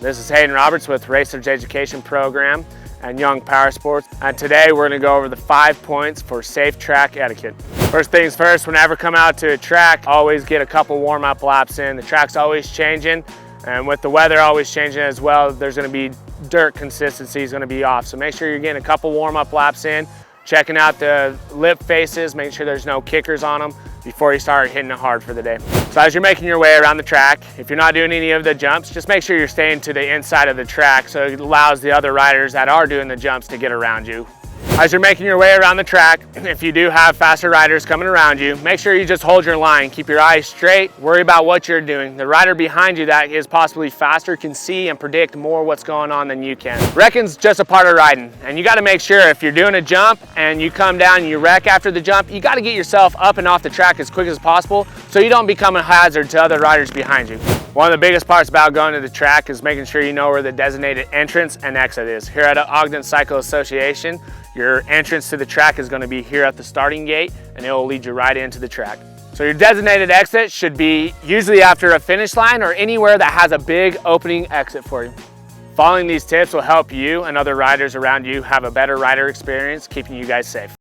This is Hayden Roberts with Racers Education Program and Young Powersports, and today we're going to go over the 5 points for safe track etiquette. First things first, whenever come out to a track, always get a couple warm-up laps in. The track's always changing, and with the weather always changing as well, there's going to be dirt consistency is going to be off. So make sure you're getting a couple warm-up laps in, checking out the lip faces, making sure there's no kickers on them before you start hitting it hard for the day. So as you're making your way around the track, if you're not doing any of the jumps, just make sure you're staying to the inside of the track so it allows the other riders that are doing the jumps to get around you. As you're making your way around the track, if you do have faster riders coming around you, make sure you just hold your line. Keep your eyes straight, worry about what you're doing. The rider behind you that is possibly faster can see and predict more what's going on than you can. Wrecking's just a part of riding, and you gotta make sure if you're doing a jump and you come down and you wreck after the jump, you gotta get yourself up and off the track as quick as possible so you don't become a hazard to other riders behind you. One of the biggest parts about going to the track is making sure you know where the designated entrance and exit is. Here at Ogden Cycle Association, your entrance to the track is going to be here at the starting gate, and it will lead you right into the track. So your designated exit should be usually after a finish line or anywhere that has a big opening exit for you. Following these tips will help you and other riders around you have a better rider experience, keeping you guys safe.